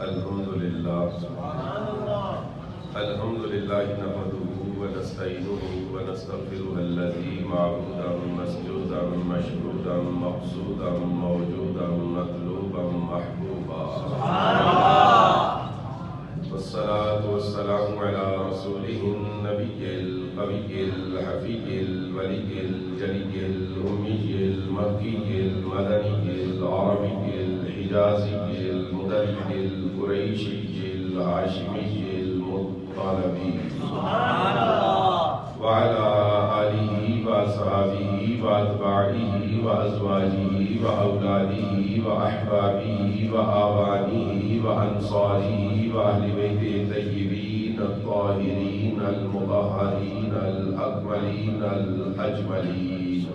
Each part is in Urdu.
الحمدللہ نحمده ونستعینه ونستغفره الذی معبودا مسجودا مشهودا مقصودا موجودا مطلوبا محبوبا والصلاة والسلام على رسوله النبي القوي الحفي الولي الجلي الأمي المكي المدني العربي الحجازي المدرب القريشي الهاشمي المطلبي وعلى آله وأصحابه وأتباعه وأزواجه وأولاده وأحبابه وآبائه وأنصاره وأهل بيته الطيبين الطاهرين المطهرين الأكملين الأجملين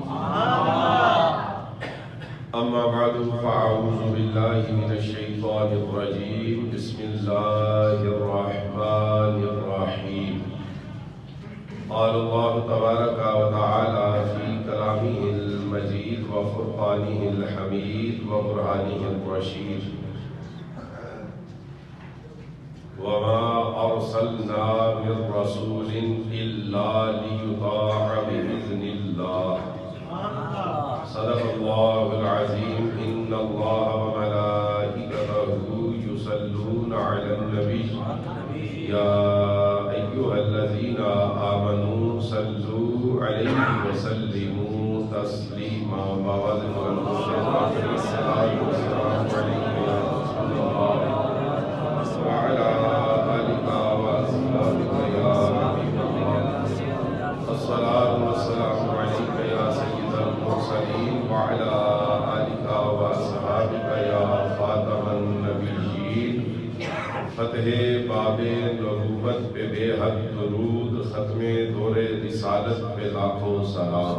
أما بعد فأعوذ بالله من الشيطان الرجيم بسم الله الرحمن الرحيم قال الله تبارك وتعالى في كلامه المجيد وفرقانه الحميد وقرآنه الرشيد وما أرسلنا من رسول إلا ليطاع بإذن الله صدق الله العظيم إن الله وملائكته يصلون على النبي يا أيها الذين آمنوا صلوا عليه وسلموا تسليما وبعد الصلاة والسلام عليك يا رسول الله وعلى آلك وأصحابك يا حبيب الله الصلاة والسلام عليك يا سيد المرسلين وعلى آلك وأصحابك يا خاتم النبيين فتح باب نبوت پہ بے حد درود ختم دور رسالت پہ لاکھوں سلام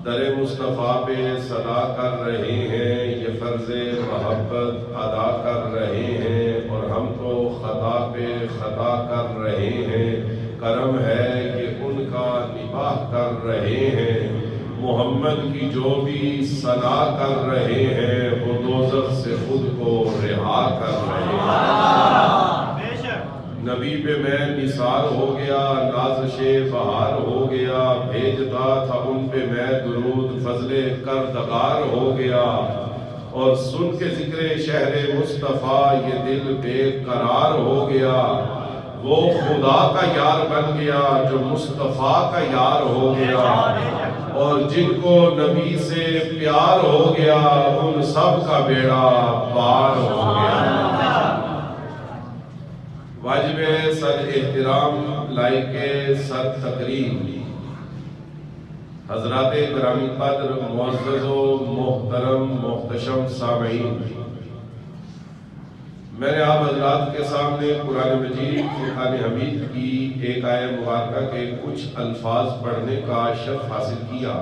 در مصطفیٰ پہ صدا کر رہے ہیں یہ فرض محبت ادا کر رہے ہیں اور ہم تو خطا پہ خطا کر رہے ہیں کرم ہے کہ ان کا نباہ کر رہے ہیں محمد کی جو بھی صلاح کر رہے ہیں وہ دوزخ سے خود کو رہا کر رہے ہیں نبی پہ میں نثار ہو گیا نازش بہار ہو گیا بھیجتا تھا ان پہ میں درود فضل کردگار ہو گیا اور سن کے ذکر شہر مصطفیٰ یہ دل بے قرار ہو گیا وہ خدا کا یار بن گیا جو مصطفیٰ کا یار ہو گیا اور جن کو نبی سے پیار ہو گیا ان سب کا بیڑا پار ہو گیا واجب سر احترام لائق سر تقریم حضرات گرامی قدر معزز و محترم محتشم سامعین میں نے آپ حضرات کے سامنے قرآن مجید فرقان حمید کی ایک آیت مبارکہ کے کچھ الفاظ پڑھنے کا شرف حاصل کیا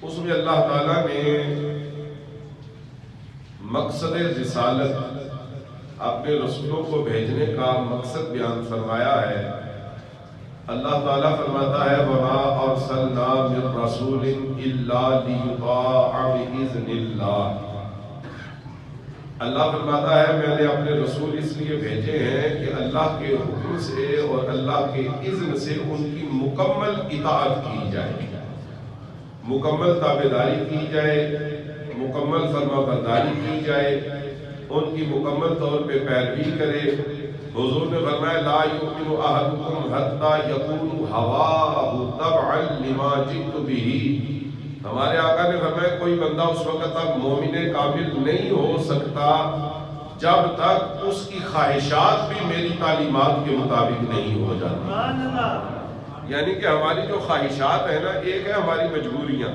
اس میں اللہ تعالیٰ نے مقصد رسالت اپنے رسولوں کو بھیجنے کا مقصد بیان فرمایا ہے اللہ تعالیٰ فرماتا ہے وَمَا أَرْسَلْنَا مِن رَّسُولٍ إِلَّا لِيُطَاعَ بِإِذْنِ اللَّهِ اللہ فرماتا ہے میں نے اپنے رسول اس لیے بھیجے ہیں کہ اللہ کے حکم سے اور اللہ کے اذن سے ان کی مکمل اطاعت کی جائے مکمل تابعداری کی جائے مکمل فرما برداری کی جائے ان کی مکمل طور پہ پیروی کرے حضور نے فرمایا لا یؤمن احدکم حتی یکون ہواہ تبعا لما جئت بہ ہمارے آقا نے فرمایا کوئی بندہ اس وقت تک مومن کامل نہیں ہو سکتا جب تک اس کی خواہشات بھی میری تعلیمات کے مطابق نہیں ہو جاتی یعنی کہ ہماری جو خواہشات ہیں نا ایک ہے ہماری مجبوریاں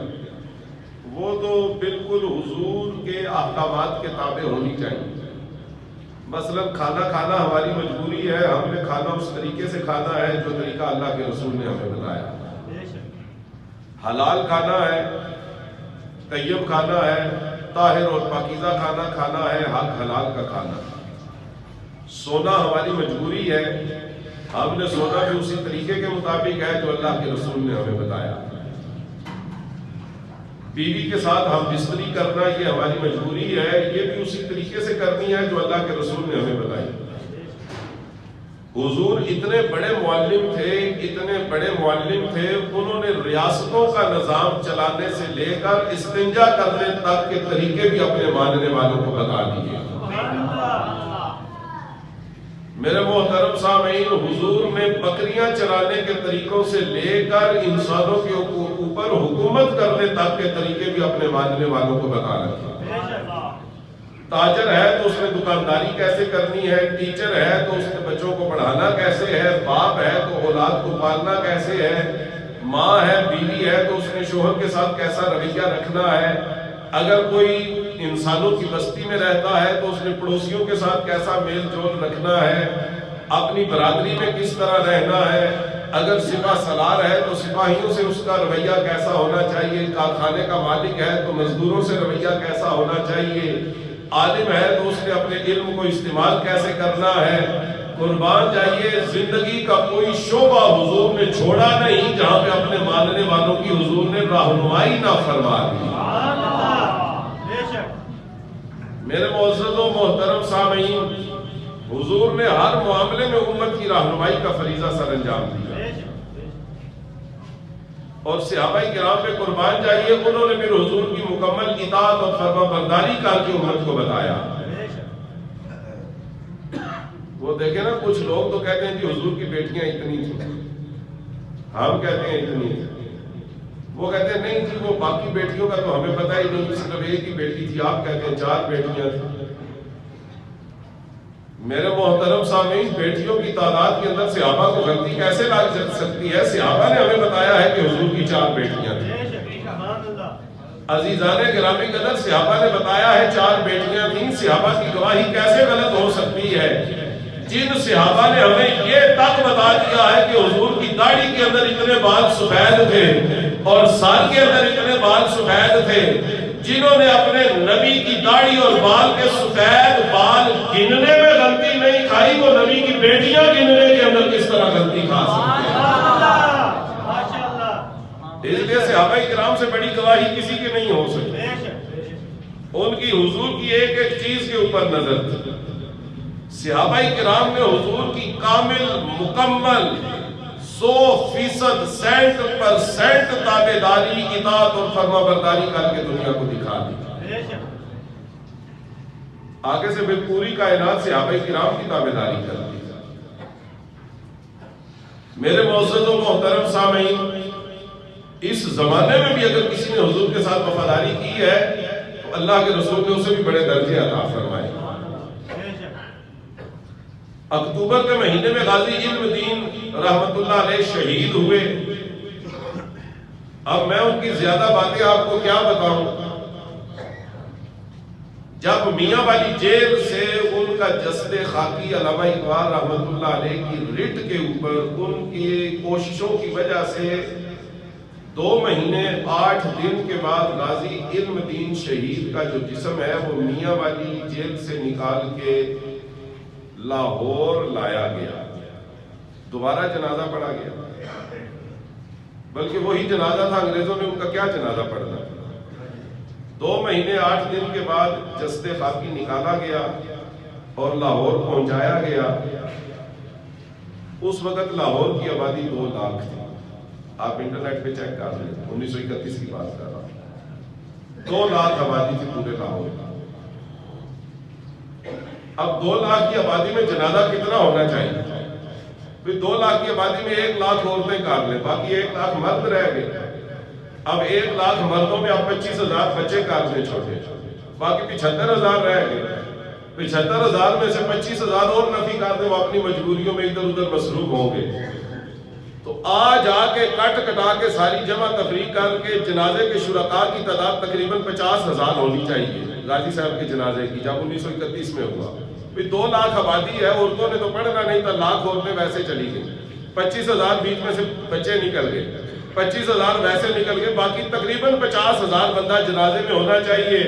وہ تو بالکل حضور کے احکامات کے تابع ہونی چاہیے مثلا کھانا کھانا ہماری مجبوری ہے ہم نے کھانا اس طریقے سے کھانا ہے جو طریقہ اللہ کے رسول نے ہمیں بتایا حلال کھانا ہے طیب کھانا ہے طاہر اور پاکیزہ کھانا کھانا ہے حق حلال کا کھانا سونا ہماری مجبوری ہے ہم نے سونا بھی اسی طریقے کے مطابق ہے جو اللہ کے رسول نے ہمیں بتایا بیوی کے ساتھ ہم بستری کرنا یہ ہماری مجبوری ہے، یہ بھی اسی طریقے سے کرنی ہے جو اللہ کے رسول نے ہمیں بتائی۔ حضور اتنے بڑے معلم تھے، انہوں نے ریاستوں کا نظام چلانے سے لے کر استنجا کرنے تک کے طریقے بھی اپنے ماننے والوں کو بتا دیے۔ میرے محترم سامعین، حضور نے بکریاں چرانے کے طریقوں سے لے کر انسانوں کے اوپر حکومت کرنے تک کے طریقے بھی اپنے ماننے والوں کو بتا رکھے۔ تاجر ہے تو اس نے دکانداری کیسے کرنی ہے، ٹیچر ہے تو اس نے بچوں کو پڑھانا کیسے ہے، باپ ہے تو اولاد کو پالنا کیسے ہے، ماں ہے، بیوی ہے تو اس نے شوہر کے ساتھ کیسا رویہ رکھنا ہے، اگر کوئی انسانوں کی بستی میں رہتا ہے تو اس نے پڑوسیوں کے ساتھ کیسا میل جول رکھنا ہے، اپنی برادری میں کس طرح رہنا ہے، اگر سپاہ سالار ہے تو سپاہیوں سے اس کا رویہ کیسا ہونا چاہیے، کارخانے کا مالک ہے تو مزدوروں سے رویہ کیسا ہونا چاہیے، عالم ہے تو اس نے اپنے علم کو استعمال کیسے کرنا ہے۔ قربان جائیے، زندگی کا کوئی شعبہ حضور نے چھوڑا نہیں جہاں پہ اپنے ماننے والوں کی حضور نے رہنمائی نہ فرما دی۔ میرے معزز و محترم سامعین، حضور نے ہر معاملے میں امت کی رہنمائی کا فریضہ سر انجام دیا، اور صحابہ کرام پہ قربان جائیے، انہوں نے پھر حضور کی مکمل اطاعت اور فرما برداری کر کے امت کو بتایا۔ وہ دیکھیں نا، کچھ لوگ تو کہتے ہیں کہ حضور کی بیٹیاں اتنی تھیں، ہم کہتے ہیں اتنی تھیں، وہ کہتے ہیں نہیں جی وہ باقی بیٹیوں کا تو ہمیں پتہ ہی نہیں، صرف ایک ہی بیٹی تھی، آپ کہتے ہیں 4 بیٹیاں تھیں۔ میرے محترم سامعین، بیٹیوں کی تعداد کے اندر صحابہ کو غلطی کیسے لگ سکتی ہے؟ صحابہ نے ہمیں بتایا ہے کہ حضور کی 4 بیٹیاں تھیں۔ عزیزان گرامی قدر، صحابہ نے بتایا ہے 4 بیٹیاں تھیں، صحابہ کی گواہی کیسے غلط ہو سکتی ہے؟ جن صحابہ نے ہمیں یہ تک بتا دیا ہے کہ حضور کی داڑھی کے اندر اتنے بال سفید تھے اور سر کے اندر اتنے بال سفید تھے، جنہوں نے اپنے نبی کی داڑھی اور بال کے سفید بال گننے میں غلطی نہیں کھائی، وہ نبی کی بیٹیاں گننے کے اندر کس طرح غلطی کھا سکتے ہیں؟ اس لیے صحابہ کرام سے بڑی گواہی کسی کی نہیں ہو سکتی۔ ان کی حضور کی ایک ایک چیز کے اوپر نظر تھی۔ صحابہ کرام نے حضور کی کامل، مکمل 100% 100% تابعداری، اطاعت اور فرما برداری کر کے دنیا کو دکھا دی۔ آگے سے پھر پوری کائنات صحابہ کرام کی تابعداری کر دی۔ میرے معزز و محترم سامعین، اس زمانے میں بھی اگر کسی نے حضور کے ساتھ وفاداری کی ہے تو اللہ کے رسول نے اسے بھی بڑے درجے عطا فرمائے۔ اکتوبر کے مہینے میں غازی علم دین رحمت اللہ علیہ شہید ہوئے۔ اب میں ان کی زیادہ باتیں آپ کو کیا بتاؤں۔ جب میاں والی جیل سے ان کا جسد خاکی علامہ اقبال رحمت اللہ علیہ کی رٹ کے اوپر ان کی کوششوں کی وجہ سے 2 مہینے 8 دن کے بعد غازی علم دین شہید کا جو جسم ہے وہ میاں والی جیل سے نکال کے لاہور لایا گیا، دوبارہ جنازہ پڑھا گیا، بلکہ وہی جنازہ تھا، انگریزوں نے ان کا کیا جنازہ پڑھنا۔ 2 مہینے 8 دن کے بعد جسد خاکی نکالا گیا اور لاہور پہنچایا گیا۔ اس وقت لاہور کی آبادی 2 لاکھ تھی، آپ انٹرنیٹ پہ چیک کر لیں، 1931 کی بات کر رہا ہوں، 2 لاکھ آبادی تھی پورے لاہور۔ اب 2 لاکھ کی آبادی میں جنازہ کتنا ہونا چاہیے؟ پھر 2 لاکھ کی آبادی میں 1 لاکھ عورتیں کر لیں، باقی 1 لاکھ مرد رہ گئے۔ اب 1 لاکھ مردوں میں آپ 25,000 بچے کر لیں چھوٹے، باقی 75,000 رہ گئے۔ 75,000 میں سے 25,000 اور نفی کر دیں، وہ اپنی مجبوریوں میں ادھر ادھر مصروف ہوں گے۔ تو آج آ کے کٹ کٹا کے ساری جمع تفریق کر کے جنازے کے شرکاء کی تعداد تقریباً 50,000 ہونی چاہیے غازی صاحب کے جنازے کی، جب 1931 میں ہوا۔ پھر 2 لاکھ آبادی ہے، عورتوں نے تو پڑھنا نہیں تھا، لاکھ عورتیں ویسے چلی گئی، 25,000 بیچ میں سے بچے نکل گئے، 25,000 ویسے نکل گئے، باقی تقریباً 50,000 بندہ جنازے میں ہونا چاہیے۔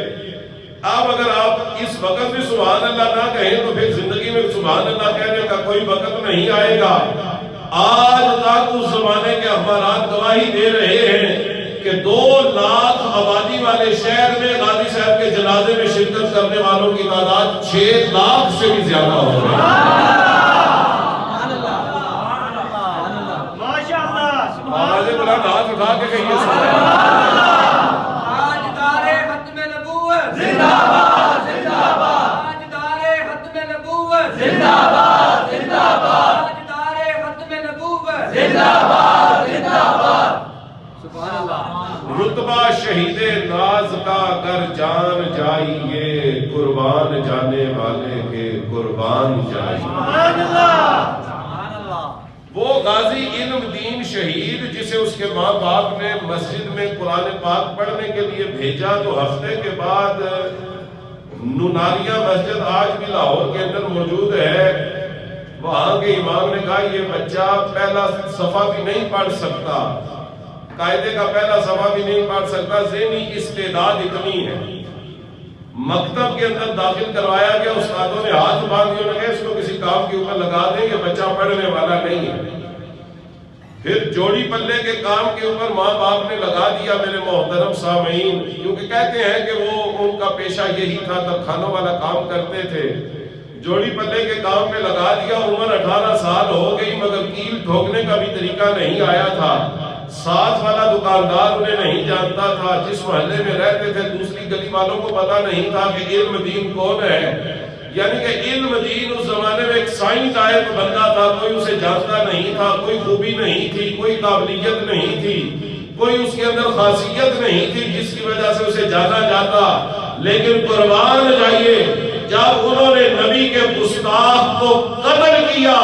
اب اگر آپ اس وقت بھی سبحان اللہ نہ کہیں تو پھر زندگی میں سبحان اللہ کہنے کا کوئی وقت نہیں آئے گا۔ آج تک اس زمانے کے اخبارات گواہی دے رہے ہیں کہ 2 لاکھ آبادی والے شہر میں غازی صاحب کے جنازے میں شرکت کرنے والوں کی تعداد 6 لاکھ سے بھی زیادہ ہو گئی. آواز بلند ہاتھ اٹھا کے کہیے سبحان اللہ. تاجدار ختم نبوت زندہ باد زندہ باد. تاجدار ختم نبوت زندہ باد زندہ باد. تاجدار ختم نبوت زندہ باد زندہ باد. سبحان اللہ. رتبہ شہید ناز کا کر جان جائیے قربان جانے والے کے قربان جائیے. سبحان اللہ. وہ غازی علم دین شہید جسے اس کے ماں باپ نے مسجد میں قرآن پاک پڑھنے کے لیے بھیجا تو ہفتے کے بعد نوناریہ مسجد آج بھی لاہور کے اندر موجود ہے. وہاں کے امام نے کہا یہ بچہ پہلا صفحہ بھی نہیں پڑھ سکتا, قاعدے کا پہلا صفحہ بھی نہیں پڑھ سکتا, ذہنی استعداد اتنی ہے. مکتب کے اندر داخل کروایا گیا, استادوں نے ہاتھ باندھ دیے, انہوں نے کہا اس کو کسی کام کے اوپر لگا دیں, یہ بچہ پڑھنے والا نہیں ہے. پھر جوڑی پلے کے کام کے اوپر ماں باپ نے لگا دیا. میرے محترم سامعین, کیونکہ کہتے ہیں کہ وہ ان کا پیشہ یہی تھا, تب کھانوں والا کام کرتے تھے. جوڑی پلے کے کام میں لگا دیا, عمر 18 سال ہو گئی مگر کیل ٹھوکنے کا بھی طریقہ نہیں آیا تھا. ساتھ والا دکاندار انہیں نہیں جانتا تھا, جس محلے میں رہتے تھے دوسری گلی والوں کو پتا نہیں تھا کہ علم دین کون ہے. یعنی کہ علم دین اس زمانے میں ایک سائن ٹائپ بندہ تھا, کوئی اسے جانتا نہیں تھا, کوئی خوبی نہیں تھی, کوئی قابلیت نہیں تھی, کوئی اس کے اندر خاصیت نہیں تھی جس کی وجہ سے اسے جانا جاتا. لیکن قربان جائیے جب انہوں نے نبی کے گستاخ کو قتل کیا,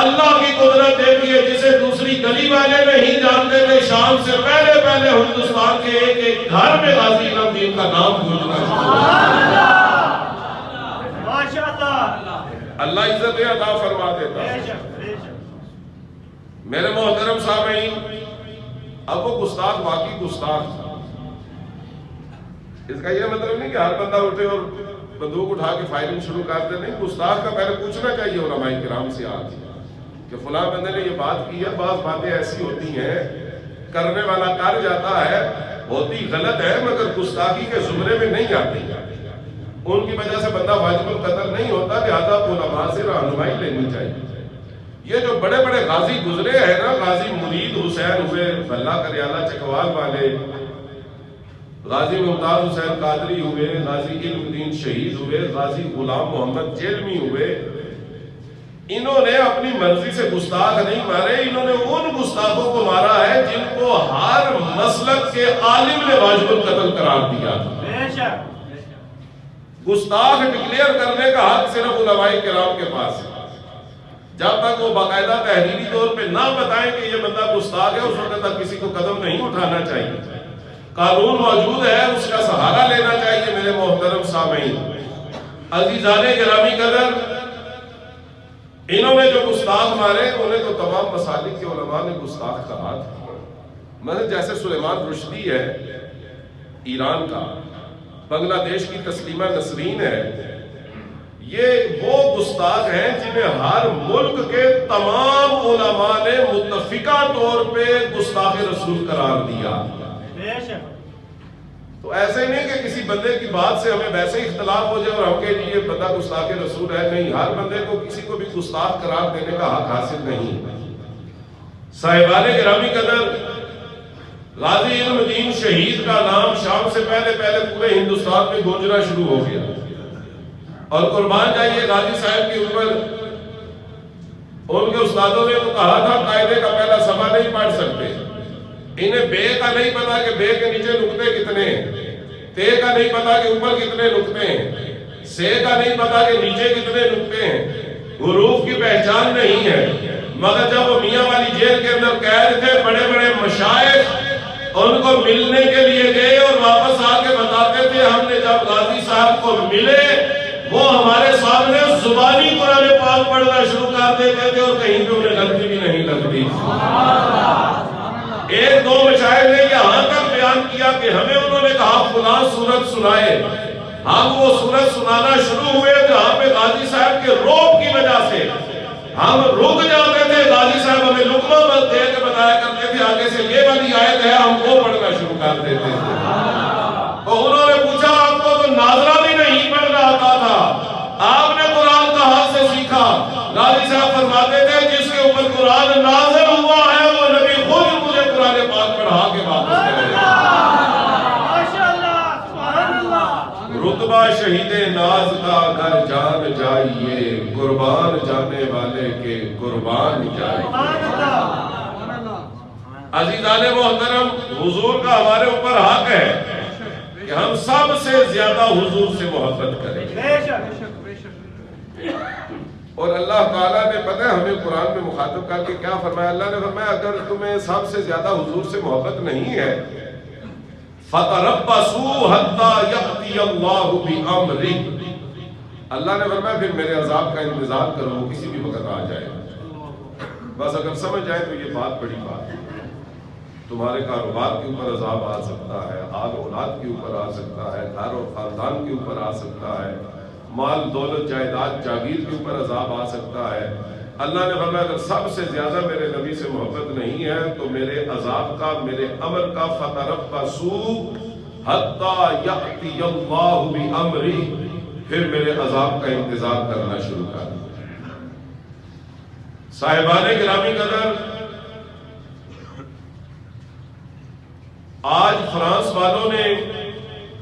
اللہ کی قدرت دیکھی ہے جسے دوسری گلی والے نہیں جانتے تھے, شام سے پہلے پہلے ہندوستان کے ایک ایک گھر میں غازی علم دین کا نام گونجنا شروع. اللہ عزت عطا فرما دیتا. میرے محترم سامعین, اب وہ گستاخ واقعی گستاخ تھا. اس کا یہ مطلب نہیں کہ ہر بندہ اٹھے اور بندوق اٹھا کے فائرنگ شروع کر دے. نہیں, گستاخ کا پہلے پوچھنا چاہیے علماء کرام سے آج کہ فلاں بندے نے یہ بات کی ہے. بعض باتیں ایسی ہوتی ہیں کرنے والا کر جاتا ہے, ہوتی غلط ہے مگر گستاخی کے زمرے میں نہیں آتی, ان کی وجہ سے بندہ واجب القتل نہیں ہوتا. لہذا علماء سے رہنمائی لینی چاہیے. یہ جو بڑے بڑے غازی گزرے ہیں نا, غازی مرید حسین ہوئے بھلا کریالہ چکوال والے, غازی ممتاز حسین قادری ہوئے, غازی علم دین شہید ہوئے, غازی غلام محمد جیلمی ہوئے, انہوں نے اپنی مرضی سے گستاخ نہیں مارے, انہوں نے ان گستاخوں کو مارا ہے جن کو ہر مسلک کے عالم نے واجب القتل قرار دیا تھا. گستاخ ڈکلیئر کرنے کا حق صرف علماء کرام کے پاس ہے. جب تک وہ باقاعدہ تحریری طور پہ نہ بتائیں کہ یہ بندہ گستاخ ہے, اس وقت تک کسی کو قدم نہیں اٹھانا چاہیے. قانون موجود ہے, اس کا سہارا لینا چاہیے. میرے محترم سامعین, عزیزان گرامی قدر, انہوں نے جو گستاخ مارے انہیں تو تمام مسالک کے علماء نے گستاخ کہا تھا. مثلا جیسے سلیمان رشدی ہے ایران کا, بنگلہ دیش کی تسلیمہ نسرین ہے, یہ وہ گستاخ ہیں جنہیں ہر ملک کے تمام علماء نے متفقہ طور پہ گستاخ رسول قرار دیا. تو ایسے ہی نہیں کہ کسی بندے کی بات سے ہمیں ویسے ہی اختلاف ہو جائے اور ہم کہیں یہ بندہ گستاخ رسول ہے. نہیں, ہر بندے کو کسی کو بھی گستاخ قرار دینے کا حق حاصل نہیں. صاحبان گرامی قدر, غازی علم دین شہید کا نام شام سے پہلے پہلے پورے ہندوستان میں گونجنا شروع ہو گیا. اور قربان جائیے غازی صاحب کے اوپر ان کے استادوں نے تو کہا تھا قاعدے کا پہلا صفحہ نہیں پڑھ سکتے. انہیں بے کا نہیں پتا کہ بے کے نیچے نقطے کتنے ہیں, تے کا نہیں پتا کہ اوپر کتنے نقطے ہیں, سے کا نہیں پتا کہ نیچے کتنے نقطے ہیں, حروف کی پہچان نہیں ہے. مگر جب وہ میاں والی جیل کے اندر قید تھے, بڑے بڑے مشائخ ان کو ملنے کے لیے گئے اور واپس آ کے بتاتے تھے ہم نے جب غازی صاحب کو ملے وہ ہمارے سامنے زبانی قرآن پاک پڑھنا شروع کر دیتے تھے اور کہیں پہ انہیں غلطی بھی نہیں لگتی. ایک دو مشاہد نے یہاں تک بیان کیا کہ ہمیں انہوں نے کہا فلاں سورت سنائے, ہم وہ سورت سنانا شروع ہوئے جہاں پہ غازی صاحب کے روب کی وجہ سے ہم رک جاتے تھے. غازی صاحب ہمیں لقمہ دے کے بتایا کرتے تھے آگے سے یہ والی آیت ہے, ہم وہ پڑھنا شروع کر دیتے تھے. اور انہوں نے پوچھا آپ کو تو ناظرہ بھی نہیں پڑھنا آتا تھا, آپ نے قرآن کہاں سے سیکھا؟ غازی صاحب فرماتے تھے جس کے اوپر قرآن نازل ہوا ہے وہ نبی خود مجھے قرآن پاک پڑھا کے واپس کرے گا. رتبہ شہید ناز کا اگر جان جائیے, قربان جانے والے کے قربان جائیے. عزیزان محترم, حضور کا ہمارے اوپر حق ہے کہ ہم سب سے زیادہ حضور سے محبت کریں. اور اللہ تعالیٰ نے پتہ ہے ہمیں قرآن میں مخاطب کر کے کیا فرمایا؟ اللہ نے فرمایا اگر تمہیں سب سے زیادہ حضور سے محبت نہیں ہے فَتَرَبَّصُوا حَتَّى يَأْتِيَ اللَّهُ بِأَمْرِهِ, اللہ نے فرمایا پھر میرے عذاب کا انتظار کرو, کسی بھی وقت آ جائے. بس اگر سمجھ جائے تو یہ بات بڑی بات ہے. تمہارے کاروبار کے اوپر عذاب آ سکتا ہے, آل اولاد کے اوپر آ سکتا ہے, گھر اور خاندان کے اوپر آ سکتا ہے, مال دولت جائیداد جاگیر کے اوپر عذاب آ سکتا ہے. اللہ نے فرمایا اگر سب سے زیادہ میرے نبی سے محبت نہیں ہے تو میرے عذاب کا, میرے امر کا فَتَرَبَّصُوا حَتَّى يَأْتِيَ اللَّهُ بِأَمْرِهِ, پھر میرے عذاب کا انتظار کرنا شروع کر دیا. صاحبان گرامی قدر, آج فرانس والوں نے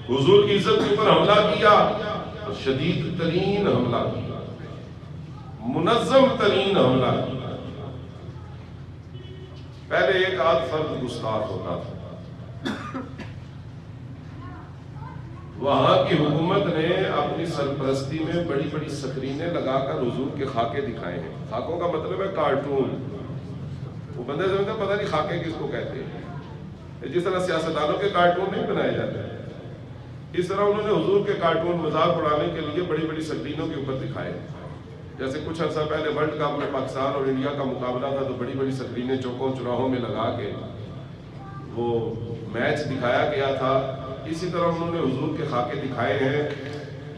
حضور کی عزت کے اوپر حملہ کیا, شدید ترین حملہ کیا, منظم ترین حملہ کیا. پہلے ایک آدھ فرد گستاخ ہوتا تھا, وہاں کی حکومت نے اپنی سرپرستی میں بڑی بڑی سکرینیں لگا کر حضور کے خاکے دکھائے ہیں. خاکوں کا مطلب ہے کارٹون. وہ بندے سمجھتے پتہ نہیں خاکے کس کو کہتے ہیں. جس طرح سیاستدانوں کے کارٹون نہیں بنائے جاتے, اس طرح انہوں نے حضور کے کارٹون مذاق اڑانے کے لیے بڑی بڑی سکرینوں کے اوپر دکھائے. جیسے کچھ عرصہ پہلے ورلڈ کپ میں پاکستان اور انڈیا کا مقابلہ تھا تو بڑی بڑی سکرینیں چوکوں چوراہوں میں لگا کے وہ میچ دکھایا گیا تھا. اسی طرح انہوں نے حضور کے خاکے دکھائے ہیں.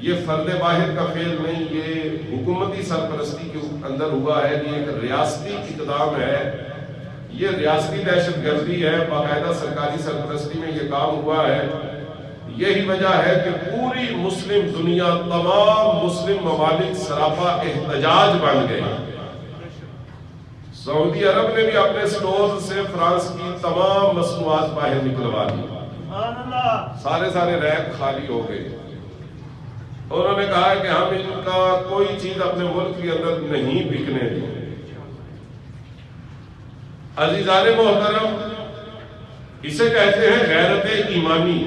یہ فرد واحد کا فعل نہیں, یہ حکومتی سرپرستی کے اندر ہوا ہے, یہ ایک ریاستی اقدام ہے, یہ ریاستی دہشت گردی ہے. باقاعدہ سرکاری سرپرستی میں یہ کام ہوا ہے. یہی وجہ ہے کہ پوری مسلم دنیا, تمام مسلم ممالک سراپا احتجاج بن گئے. سعودی عرب نے بھی اپنے سٹور سے فرانس کی تمام مصنوعات باہر نکلوا دی, سارے ریک خالی ہو گئے. انہوں نے کہا کہ ہم ان کا کوئی چیز اپنے ملک کے اندر نہیں بکنے دیں. عزیزان محترم, اسے کہتے ہیں غیرت ایمانی.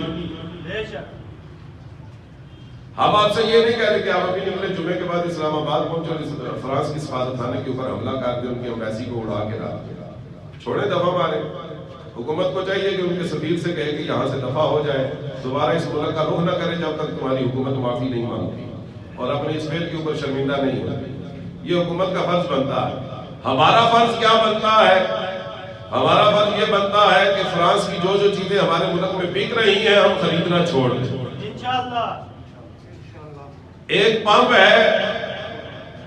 ہم آپ سے یہ نہیں کہتے کہ آپ ابھی نکلے جمعے کے بعد اسلام آباد پہنچو, فرانس کی سفارت خانے کے اوپر حملہ کر دیں, ان کی ایمبیسی کو اڑا کے رکھ دیں. چھوڑے دفعہ مارے. حکومت کو چاہیے کہ ان کے سفیر سے کہے کہ یہاں سے دفع ہو جائے, دوبارہ اس ملک کا رخ نہ کرے جب تک تمہاری حکومت معافی نہیں مانگتی اور اپنے اس فعل کے اوپر شرمندہ نہیں ہوتی. یہ حکومت کا فرض بنتا ہے. ہمارا فرض کیا بنتا ہے؟ ہمارا فرض یہ بنتا ہے کہ فرانس کی جو چیزیں ہمارے ملک میں بک رہی ہیں ہم خریدنا چھوڑ دیں. ایک پمپ ہے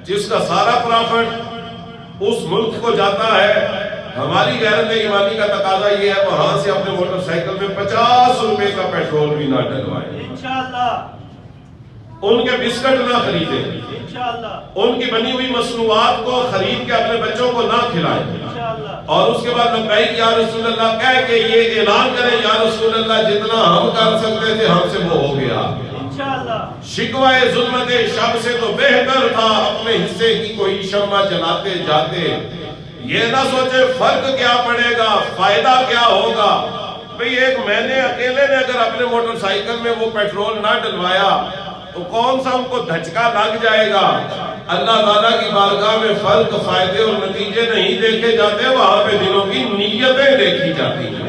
جس کا سارا پرافٹ اس ملک کو جاتا ہے. ہماری غیرت ایمانی کا تقاضا یہ ہے وہاں سے اپنے موٹر سائیکل میں 50 روپے کا پیٹرول بھی نہ ڈلوائیں, ان کے بسکٹ نہ خریدیں, ان کی بنی ہوئی مصنوعات کو خرید کے اپنے بچوں کو نہ کھلائیں, اور اس کے بعد لبیک یا رسول اللہ کہہ کے یہ اعلان کریں یا رسول اللہ جتنا ہم کر سکتے تھے ہم سے وہ ہو گیا. شکوائے ظلمت شب سے تو بہتر تھا اپنے حصے کی کوئی شمع جلاتے جاتے. یہ نہ سوچے فرق کیا پڑے گا, فائدہ کیا ہوگا. بھئی ایک میں نے اکیلے نے اگر اپنے موٹر سائیکل میں وہ پیٹرول نہ ڈلوایا تو کون سا ان کو دھچکا لگ جائے گا. اللہ تعالیٰ کی بارگاہ میں فرق, فائدے اور نتیجے نہیں دیکھے جاتے, وہاں پہ دلوں کی نیتیں دیکھی جاتی ہیں.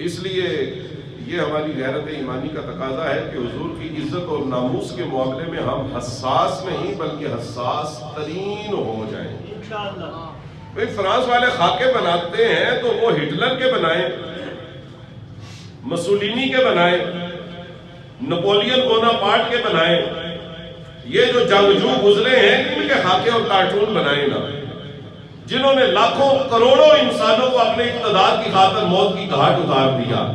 اس لیے یہ ہماری غیرت ایمانی کا تقاضا ہے کہ حضور کی عزت اور ناموس کے معاملے میں ہم حساس نہیں بلکہ حساس ترین ہو جائیں. بھئی فرانس والے خاکے بناتے ہیں تو وہ ہٹلر کے بنائیں, مسولینی کے بنائیں, نپولین بوناپارٹ کے بنائیں. یہ جو جنگجو گزرے ہیں ان کے خاکے اور کارٹون بنائیں نا. جنہوں نے لاکھوں کروڑوں انسانوں کو اپنے اقتدار کی خاطر موت کی گھاٹ اتار دیا.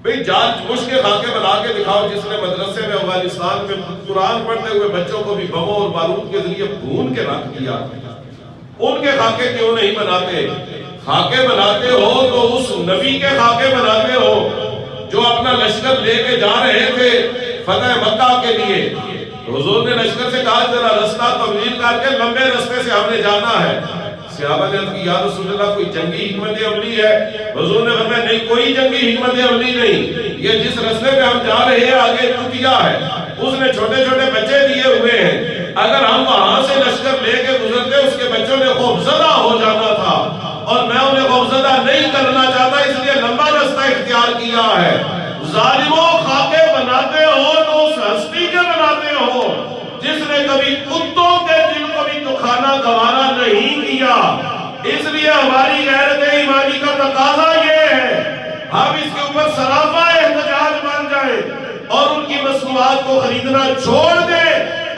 بھئی جارج بش کے خاکے بنا کے دکھاؤ جس نے مدرسے میں افغانستان میں قرآن پڑھتے ہوئے بچوں کو بھی بموں اور بارود کے ذریعے بھون کے رکھ دیا. ان کے خاکے کیوں نہیں بناتے؟ خاکے بناتے ہو تو اس نبی کے خاکے بناتے ہو جو اپنا لشکر لے کے جا رہے تھے فتح مکہ کے لیے. حضور نے لشکر سے کہا ذرا رستہ تبدیل کر کے لمبے رستے سے ہم نے جانا ہے. صحابہ نے عرض کی یا رسول اللہ کوئی جنگی حکمت عملی ہے؟ حضور نے فرمایا نہیں کوئی جنگی حکمت عملی نہیں، یہ جس رستے پہ ہم جا رہے ہیں آگے کتیا ہے، اس نے چھوٹے چھوٹے بچے دیے ہوئے ہیں، اگر ہم وہاں سے لشکر لے کے گزرتے اس کے بچوں نے خوفزدہ ہو جانا تھا اور میں انہیں خوفزدہ نہیں کرنا چاہتا اس لیے لمبا رستہ اختیار کیا ہے. ظالموں خاکے بناتے ہو تو اس ہستی کے بناتے ہو جس نے کبھی کتوں کے دل کو بھی دکھانا گوارا نہیں کیا. اس لیے ہماری غیرت ایمانی کا تقاضا یہ ہے ہم اس کے اوپر سراپا احتجاج بن جائیں اور ان کی مصنوعات کو خریدنا چھوڑ دیں.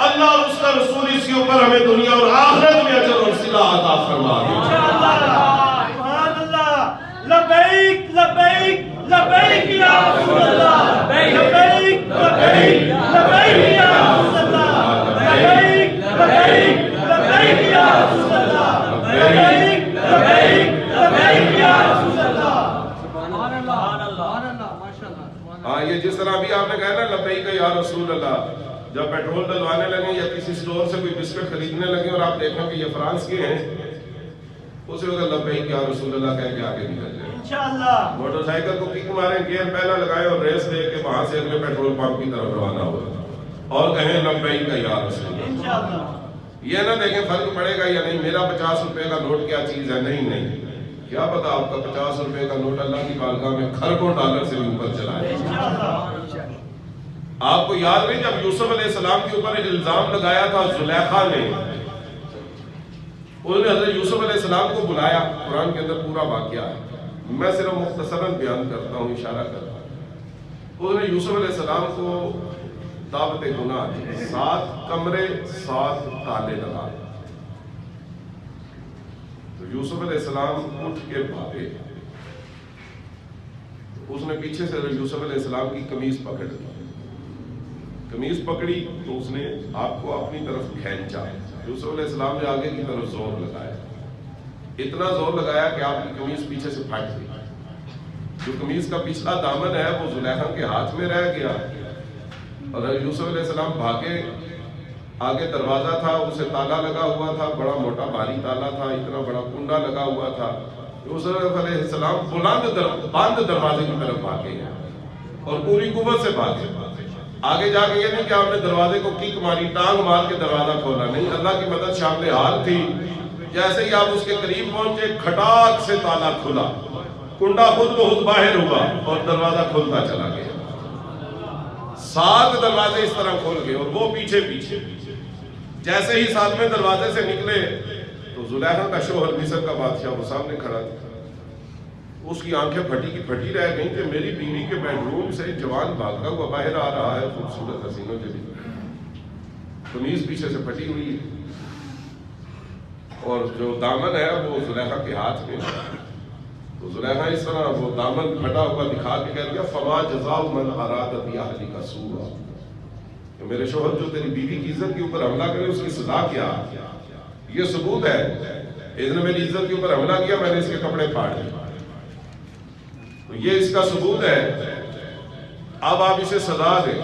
اللہ اور اس کا رسول اس کے اوپر ہمیں دنیا اور آخرت میں اجر اور صلہ عطا فرما دے. سبحان اللہ. لبیک لبیک لبیک یا رسول اللہ. لبیک لبیک لبیک یا رسول اللہ. لبیک لبیک لبیک یا رسول اللہ. لبیک لبیک لبیک یا رسول اللہ. سبحان اللہ سبحان اللہ ماشاءاللہ. ہاں یہ جس طرح ابھی آپ نے کہا نا لبیک یا رسول اللہ، جب پیٹرول ڈلوانے لگے یا کسی سٹور سے کوئی بسکٹ خریدنے لگے اور آپ دیکھیں کہ یہ فرانس کے ہیں، اسے وقت لبیک یا رسول اللہ کہہ کے آگے نکل جائے. انشاءاللہ موٹر سائیکل کو کک ماریں، گیئر پہلا لگائے اور ریس دے کے وہاں سے اگلے پیٹرول پمپ کی طرف روانہ ہوا اور کہیں لبیک یا رسول اللہ. انشاءاللہ. یہ نہ دیکھیں فرق پڑے گا یا نہیں، میرا 50 روپے کا نوٹ کیا چیز ہے. نہیں نہیں، کیا پتا آپ کا 50 روپے کا نوٹ اللہ کی بارگاہ میں خربوں ڈالر سے بھی اوپر چلا ہے. آپ کو یاد نہیں جب یوسف علیہ السلام کے اوپر الزام لگایا تھا زلیخا نے، انہوں نے حضرت یوسف علیہ السلام کو بلایا. قرآن کے اندر پورا واقعہ ہے، میں صرف مختصراً بیان کرتا ہوں، اشارہ کرتا ہوں. انہوں نے یوسف علیہ السلام کو دعوت گناہ دی، 7 کمرے 7 تالے لگا. تو یوسف علیہ السلام اٹھ کے بھاگے. اس نے پیچھے سے یوسف علیہ السلام کی قمیض پکڑ لی. قمیض پکڑی تو اس نے آپ کو اپنی طرف کھینچا. یوسف علیہ السلام نے آگے کی طرف زور لگایا، اتنا زور لگایا کہ آپ کی قمیض پیچھے سے پھٹ گئی. جو قمیض کا پچھلا دامن ہے وہ زلیخا کے ہاتھ میں رہ گیا اور یوسف علیہ السلام بھاگے. آگے دروازہ تھا، اسے تالا لگا ہوا تھا، بڑا موٹا بھاری تالا تھا، اتنا بڑا کنڈا لگا ہوا تھا. یوسف علیہ السلام بند دروازے کی طرف بھاگے ہیں اور پوری قوت سے بھاگے. آگے جا کے یہ نہیں کہ آپ نے دروازے کو کک ماری، ٹانگ مار کے دروازہ کھولا، نہیں، اللہ کی مدد شامل حال تھی. جیسے ہی آپ اس کے قریب پہنچے کھٹاک سے تالا کھلا، کنڈا خود بخود باہر ہوا اور دروازہ کھلتا چلا گیا. 7 دروازے اس طرح کھول گئے اور وہ پیچھے پیچھے. جیسے ہی 7ویں دروازے سے نکلے تو زلیخا کا شوہر مصر کا بادشاہ وہ سامنے کھڑا تھا. اس کی آنکھیں پھٹی کی پھٹی رہ گئیں کہ میری بیوی کے بیڈ روم سے جوان بھاگتا ہوا باہر آ رہا ہے، خوبصورت حسینوں کے بھی قمیض پیچھے سے پھٹی ہوئی ہے اور جو دامن ہے وہ زلیخا کے ہاتھ میں ہے. تو زلیخا اس طرح وہ دامن پھٹا ہوا دکھا کے کہہ دیا فما جزاء من اراد باہلک سوءا، کہ میرے شوہر جو تیری بیوی کی عزت کے اوپر حملہ کرے اس کی سزا کیا. یہ ثبوت ہے، اس نے میری عزت کے اوپر حملہ کیا، میں نے اس کے کپڑے پھاڑ دیے. تو یہ اس کا ثبوت ہے. اب آپ اسے سزا دیں.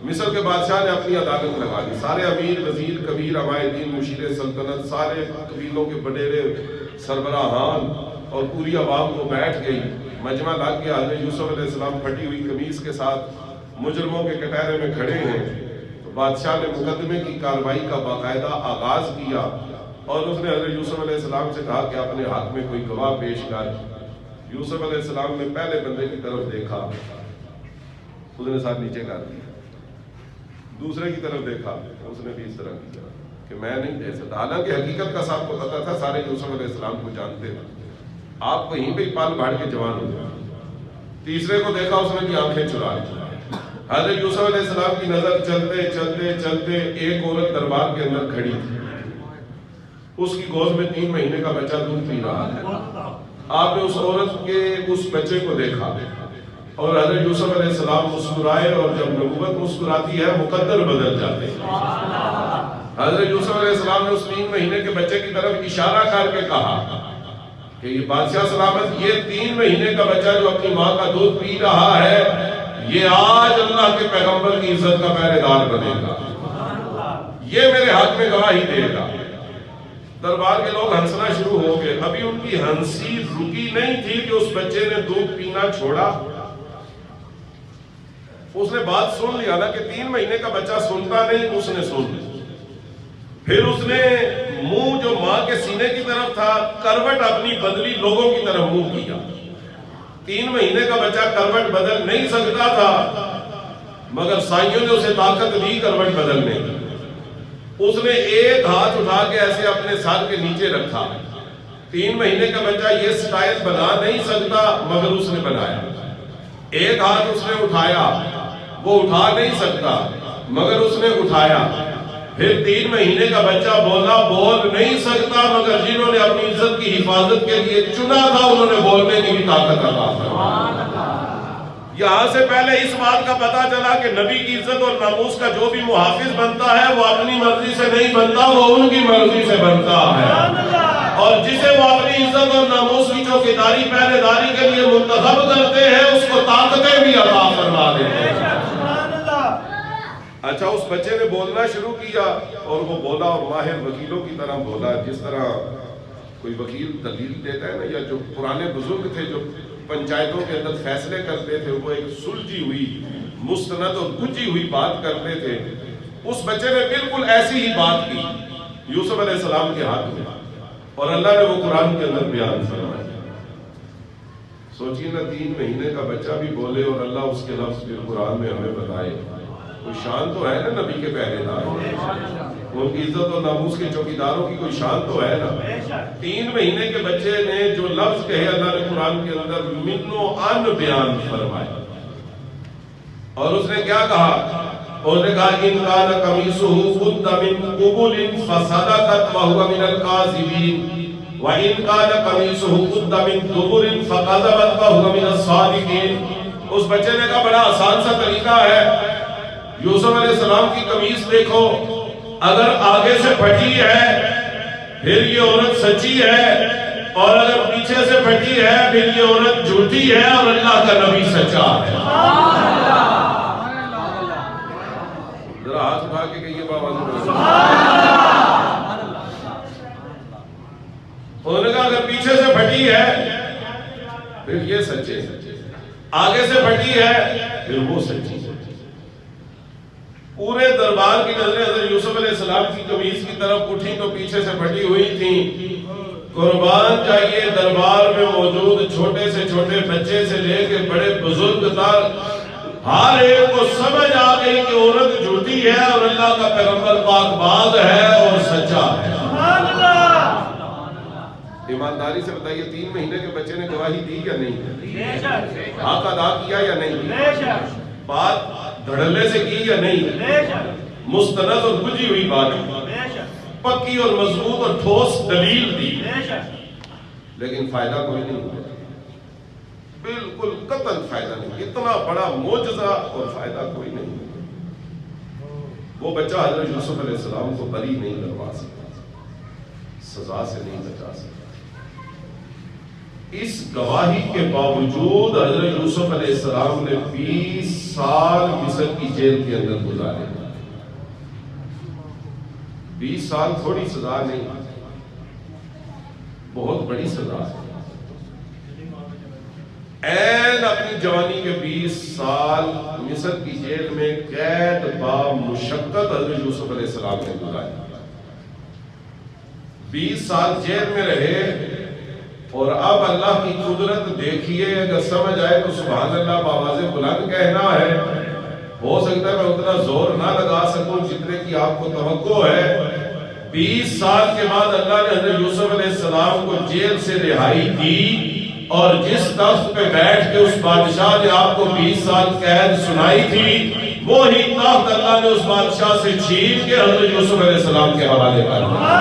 مصر کے بادشاہ نے اپنی عدالت لگا دی. سارے امیر وزیر کبیر عمائدین مشیر سلطنت سارے قبیلوں کے بڑیرے سربراہان اور پوری عوام کو بیٹھ گئی. مجمع لگ گیا. حضرت یوسف علیہ السلام پھٹی ہوئی قمیض کے ساتھ مجرموں کے کٹہرے میں کھڑے ہیں. تو بادشاہ نے مقدمے کی کارروائی کا باقاعدہ آغاز کیا اور اس نے حضرت یوسف علیہ السلام سے کہا کہ اپنے ہاتھ میں کوئی گواہ پیش کر. یوسف علیہ السلام نے پہلے بندے کی طرف دیکھا، اس نے ساتھ نیچے کر دیا. دوسرے کی طرف دیکھا، اس نے بھی اس طرح کیا کہ میں نہیں دے سکتا. حالانکہ حقیقت کا صاحب کو پتا تھا، سارے یوسف علیہ السلام کو جانتے تھے. آپ کہیں پہ پال بھاڑ کے جوان ہو گئے. تیسرے کو دیکھا، اس نے بھی آنکھیں چرا لی. حضرت یوسف علیہ السلام کی نظر چلتے چلتے چلتے ایک عورت دربار کے اندر کھڑی تھی. اس کی گود میں 3 مہینے کا بچہ دودھ پی رہا ہے. آپ نے اس عورت کے اس بچے کو دیکھا اور حضرت یوسف علیہ السلام مسکرائے, اور جب نبوت مسکراتی ہے مقدر بدل جاتے ہیں. حضرت یوسف علیہ السلام نے اس 3 مہینے کے بچے کی طرف اشارہ کر کے کہا کہ یہ بادشاہ سلامت, یہ 3 مہینے کا بچہ جو اپنی ماں کا دودھ پی رہا ہے, یہ آج اللہ کے پیغمبر کی عزت کا پہرے دار بنے گا, یہ میرے حق میں گواہی دے گا. دربار کے لوگ ہنسنا شروع ہو گئے. ابھی ان کی ہنسی رکی نہیں تھی کہ اس بچے نے دودھ پینا چھوڑا. اس نے بات سن لیا نا کہ 3 مہینے کا بچہ سنتا نہیں, اس نے سن لیا. پھر اس نے منہ جو ماں کے سینے کی طرف تھا, کروٹ اپنی بدلی لوگوں کی طرف منہ کیا. 3 مہینے کا بچہ کروٹ بدل نہیں سکتا تھا, مگر سائیوں نے اسے طاقت دی کروٹ بدلنے کی. اس نے ایک ہاتھ اٹھا کے ایسے اپنے سر کے نیچے رکھا. 3 مہینے کا بچہ یہ سٹائل بنا نہیں سکتا, مگر اس نے بنایا. ایک ہاتھ اس نے اٹھایا, وہ اٹھا نہیں سکتا, مگر اس نے اٹھایا. پھر 3 مہینے کا بچہ بولا, بول نہیں سکتا, مگر جنہوں نے اپنی عزت کی حفاظت کے لیے چنا تھا انہوں نے بولنے کی بھی طاقت عطا فرمائی. یہاں سے پہلے اس بات کا پتا چلا کہ نبی کی عزت اور ناموس کا جو بھی محافظ بنتا ہے وہ اپنی مرضی سے نہیں بنتا, وہ ان کی مرضی سے بنتا ہے. اور جسے وہ اپنی عزت اور ناموس کی چوکیداری پہرے داری کے لیے منتخب کرتے ہیں, اس کو طاقتیں بھی عطا فرما دیتے ہیں. اچھا, اس بچے نے بولنا شروع کیا اور وہ بولا, اور ماہر وکیلوں کی طرح بولا. جس طرح کوئی وکیل دلیل دیتا ہے نا, یا جو پرانے بزرگ تھے جو پنچایتوں کے اندر فیصلے کرتے تھے, وہ ایک سلجھی ہوئی مستند اور گجی ہوئی بات کرتے تھے. اس بچے نے بالکل ایسی ہی بات کی یوسف علیہ السلام کے ہاتھ میں, اور اللہ نے وہ قرآن کے اندر بیان فرمایا. سوچئے نا, 3 مہینے کا بچہ بھی بولے اور اللہ اس کے لفظ پھر قرآن میں ہمیں بتائے. کوئی شان تو ہے نا نبی کے پہرے دار, ان کی عزت اور ناموس کے چوکیداروں کی کوئی شان تو ہے نا. 3 مہینے کے بچے نے جو لفظ کہے اللہ نے قرآن کے اندر من و ان بیان فرمایا. اور اس نے کیا کہا؟ اس نے کہا ان کان قمیصہ قد من قبل فصدقت وهو من الكاذبین وان کان قمیصہ قد من دبر فكذبت وهو من الصادقین. اس بچے نے کہا بڑا آسان سا طریقہ ہے, یوسف علیہ السلام کی قمیص دیکھو, اگر آگے سے پھٹی ہے پھر یہ عورت سچی ہے, اور اگر پیچھے سے پھٹی ہے پھر یہ عورت جھوٹی ہے, اور اللہ کا نبی سچا ہے. ذرا ہاتھ اٹھا کے کہیے بابا. انہوں نے کہا اگر پیچھے سے پھٹی ہے پھر یہ سچے, آگے سے پھٹی ہے پھر وہ سچی. پورے دربار کی نظریں حضرت یوسف علیہ السلام کی قمیص کی طرف اٹھی تو پیچھے سے پھٹی ہوئی تھی. قربان چاہیے, دربار میں موجود چھوٹے سے چھوٹے بچے سے لے کے بڑے بزرگ تک ہر ایک کو سمجھ آ گئی کہ عورت جھوٹی ہے اور اللہ کا پیغمبر پاک باز ہے اور سچا ہے. ایمانداری سے بتائیے, 3 مہینے کے بچے نے گواہی دی یا نہیں؟ حق ادا کیا یا نہیں؟ بات دھڑلے سے کی یا نہیں؟ مستند اور گجی ہوئی بات, پکی اور مضبوط اور ٹھوس دلیل دی, لیکن فائدہ کوئی نہیں ہوا. بالکل قطعاً فائدہ نہیں. اتنا بڑا معجزہ اور فائدہ کوئی نہیں. وہ بچہ حضرت یوسف علیہ السلام کو بری نہیں کروا سکتا, سزا سے نہیں بچا سکتا. اس گواہی کے باوجود حضرت یوسف علیہ السلام نے 20 سال مصر کی جیل کے اندر گزارے. 20 سال تھوڑی سزا نہیں, بہت بڑی سزا ہے. این اپنی جوانی کے 20 سال مصر کی جیل میں قید با مشقت حضرت یوسف علیہ السلام نے گزارے. 20 سال جیل میں رہے, اور اب اللہ کی قدرت دیکھیے. اگر سمجھ آئے تو سبحان اللہ بآواز بلند کہنا ہے. ہو سکتا ہے میں اتنا زور نہ لگا سکوں جتنے کی آپ کو توقع ہے. 20 سال کے بعد اللہ نے حضرت یوسف علیہ السلام کو جیل سے رہائی دی, اور جس تخت پہ بیٹھ کے اس بادشاہ نے آپ کو 20 سال قید سنائی تھی, وہی تخت اللہ نے اس بادشاہ سے چھین کے حضرت یوسف علیہ السلام کے حوالے کر دیا.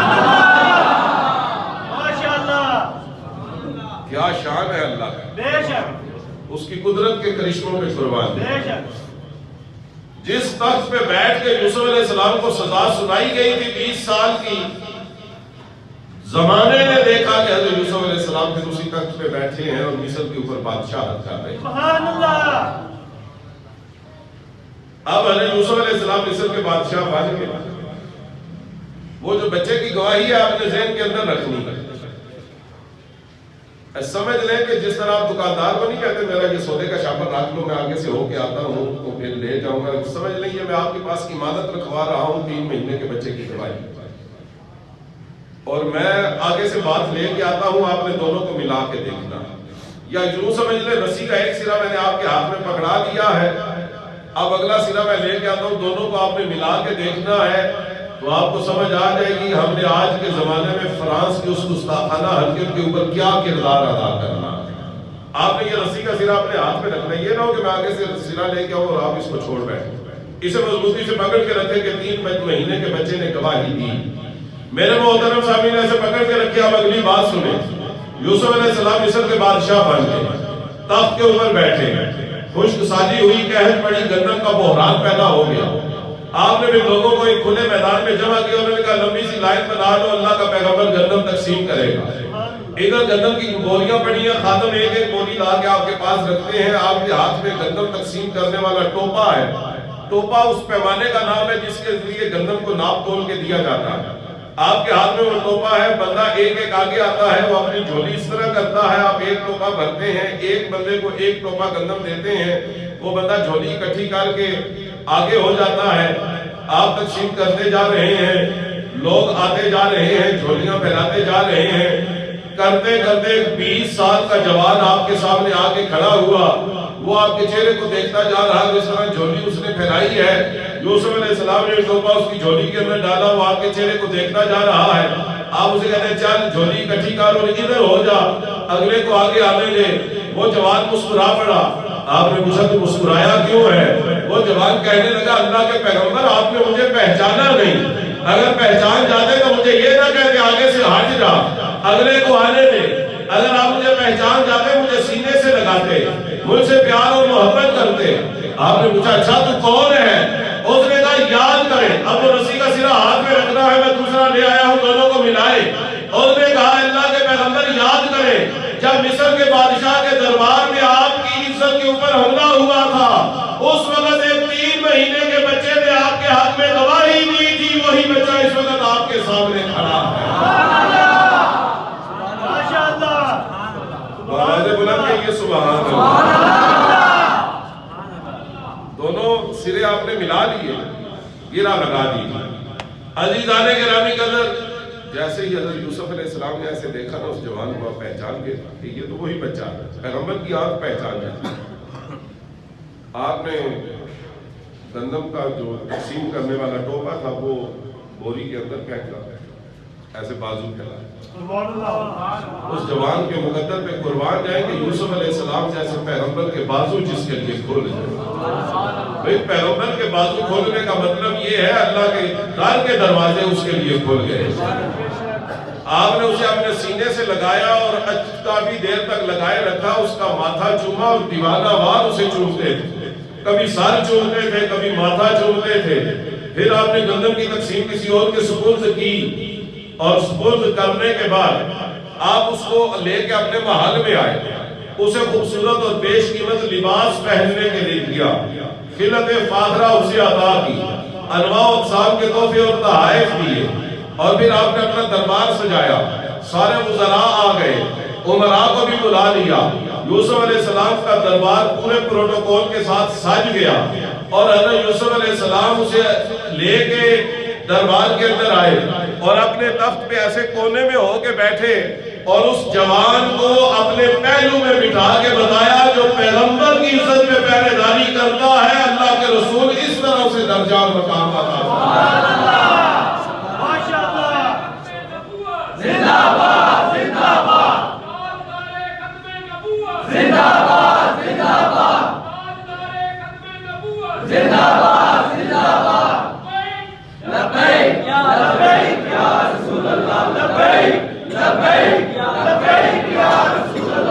کیا شان ہے اللہ کا، بے شک اس کی قدرت کے کرشموں پہ قربان بے شک جس تخت پہ بیٹھ کے یوسف علیہ السلام کو سزا سنائی گئی تھی 20 سال کی، زمانے نے دیکھا کہ حضرت یوسف علیہ السلام پھر اسی تخت پہ بیٹھے ہیں اور مصر کے اوپر بادشاہت کر رہے ہیں۔ سبحان اللہ۔ اب حضرت یوسف علیہ السلام مصر کے بادشاہ بن گئے۔ وہ جو بچے کی گواہی ہے آپ نے ذہن کے اندر رکھنی ہے۔ سمجھ لیں کہ جس طرح آپ دکاندار کو نہیں کہتے میرا یہ سودے کا شاپر رکھ لو، میں آگے سے ہو کے آتا ہوں تو پھر لے جاؤں گا، سمجھ لیں یہ میں آپ کے پاس امانت رکھوا رہا ہوں 3 مہینے کے بچے کی گواہی، اور میں آگے سے بات لے کے آتا ہوں، آپ نے دونوں کو ملا کے دیکھنا، یا یوں سمجھ لیں رسی کا ایک سرا میں نے آپ کے ہاتھ میں پکڑا دیا ہے، اب اگلا سرا میں لے کے آتا ہوں، دونوں کو آپ نے ملا کے دیکھنا ہے، تو آپ کو سمجھ آ جائے گی ہم نے آج کے زمانے میں فرانس کے اس گستاخانہ حرکت کے اوپر کیا کردار ادا کرنا ہے۔ آپ نے یہ رسی کا سرا اپنے ہاتھ میں رکھنا، یہ نہ ہو کہ میں آگے سے سرا لے کے آؤں اور آپ اس کو چھوڑ بیٹھیں، اسے مضبوطی سے پکڑ کے رکھے کہ 3 مہینے کے بچے نے گواہی دی۔ میرے محترم سامعین ایسے پکڑ کے رکھے، اب اگلی بات سنیں۔ یوسف علیہ السلام مصر کے بادشاہ بن گئے، تخت کے اوپر بیٹھے، خشک سالی ہوئی، قحط پڑی، گندم کا بحران پیدا ہو گیا۔ آپ نے بھی لوگوں کو ایک کھلے میدان میں جمع کیا، انہوں نے کہا لمبی سی لائن بنا دو، اللہ کا پیغمبر گندم تقسیم کرے گا۔ ادھر گندم کی بوریاں پڑی ہیں، خادم ایک ایک بوری لا کے آپ کے پاس رکھتے ہیں، آپ کے ہاتھ میں گندم تقسیم کرنے والا ٹوپا ہے، ٹوپا اس پیمانے کا نام ہے جس کے ذریعے گندم کو ناپ تول کے دیا جاتا ہے، آپ کے ہاتھ میں وہ ٹوپا ہے، بندہ ایک ایک آگے آتا ہے، وہ اپنی جھولی اس طرح کرتا ہے، آپ ایک ٹوپا بھرتے ہیں، ایک بندے کو ایک ٹوپا گندم دیتے ہیں، وہ بندہ جھولی اکٹھی کر کے آگے ہو جاتا ہے، آپ تقسیم کرتے جا رہے ہیں، لوگ آتے جا رہے ہیں، جھولیاں پھیلاتے جا رہے ہیں، کرتے کرتے 20 سال کا جوان آپ کے سامنے آ کے کھڑا ہوا، وہ آپ کے چہرے کو دیکھتا جا رہا ہے، جس طرح جھولی اس نے پھیلائی ہے، یوسف علیہ السلام نے ٹوپا اس کی جھولی کے اندر ڈالا، وہ آپ کے چہرے کو دیکھتا جا رہا ہے، آپ اسے کہتے ہیں چل جھولی اکٹھی کر اور ادھر ہو جا، اگلے کو آگے آنے دے۔ وہ جوان مسکرا پڑا، آپ نے پوچھا تو مسکرایا کیوں ہے؟ وہ جوان کہنے لگا اللہ کے پیغمبر آپ نے مجھے پہچانا نہیں، اگر پہچان جاتے تو مجھے یہ نہ کہتے آگے سے ہٹ جا، اگلے کو آنے دے، اگر آپ مجھے پہچان جاتے مجھے سینے سے لگاتے، مجھ سے پیار اور محبت کرتے۔ آپ نے پوچھا اچھا تو کون ہے؟ اس نے کہا یاد کرے، اب وہ رسی کا سرا ہاتھ میں رکھنا ہے، میں دوسرا لے آیا ہوں، دونوں کو ملائے۔ اس نے کہا اللہ کے پیغمبر یاد کرے جب مصر کے بادشاہ کے دربار میں آپ کی عزت کے اوپر حملہ ہوا تھا، اس وقت ایک 3 مہینے کے بچے نے آپ کے حق میں گواہی دی تھی، وہی بچہ اس وقت آپ کے سامنے کھڑا ہے۔ آواز بلند کہیے سبحان اللہ۔ دونوں سرے آپ نے ملا لیے، گرا لگا دی۔ عزیزان گرامی قدر، جیسے ہی حضرت یوسف علیہ السلام نے ایسے دیکھا نا اس جوان کو پہچان کے کہ یہ تو وہی بچہ ہے، پیغمبر کی آنکھ پہچان جاتی۔ آپ نے گندم کا جو تقسیم کرنے والا ٹوپا تھا وہ بوری کے اندر پھینکا، ایسے بازو پھیلا، اس جوان کے مقدر پہ قربان جائیں کہ یوسف علیہ السلام جیسے پیغمبر کے بازو جس کے لیے کھول جائے۔ بھئی پیغمبر کے بازو کھولنے کا مطلب یہ ہے اللہ کے گھر کے دروازے اس کے لیے کھول گئے۔ آپ نے اسے اپنے سینے سے لگایا اور کافی دیر تک لگائے رکھا، اس کا ماتھا چوما اور دیوانہ وار اسے چومتے تھے، کبھی سر چومتے تھے، کبھی ماتھا چومتے تھے۔ پھر آپ نے گندم کی تقسیم کسی اور کے سپرد کی، اور سپرد کرنے کے بعد آپ اس کو لے کے اپنے محل میں آئے، اسے خوبصورت اور بیش قیمت لباس پہننے کے لیے دیا، خلعت فاخرہ اسے عطا کی، انواع و اقسام کے تحفے اور تحائف دیے، اور پھر آپ نے اپنا دربار سجایا، سارے وزراء آ گئے، عمراء کو بھی بلا لیا۔ یوسف علیہ السلام کا دربار پورے پروٹوکول کے ساتھ سج گیا، اور حضرت یوسف علیہ السلام اسے لے کے دربار کے اندر آئے اور اپنے تخت پہ ایسے کونے میں ہو کے بیٹھے، اور اس جوان کو اپنے پہلو میں بٹھا کے بتایا جو پیغمبر کی عزت میں پہرے داری کرتا ہے، اللہ کے رسول اس طرح اسے درجہ اور مقام عطا فرمائے۔ زندہ باد زندہ باد زندہ باد زندہ باد زندہ باد زندہ باد لبیک لبیک یا رسول اللہ، لبیک لبیک لبیک یا رسول اللہ۔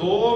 2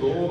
2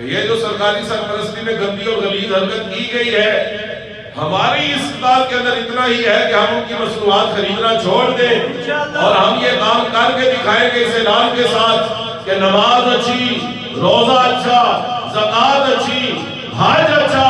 کہ یہ جو سرکاری سرپرستی میں گندی اور غلیظ حرکت کی گئی ہے، ہماری استطاعت کے اندر اتنا ہی ہے کہ ہم ان کی مصنوعات خریدنا چھوڑ دیں اور ہم یہ کام کر کے دکھائیں گے اس اعلان کے ساتھ کہ نماز اچھی، روزہ اچھا، زکوٰۃ اچھی، حج اچھا،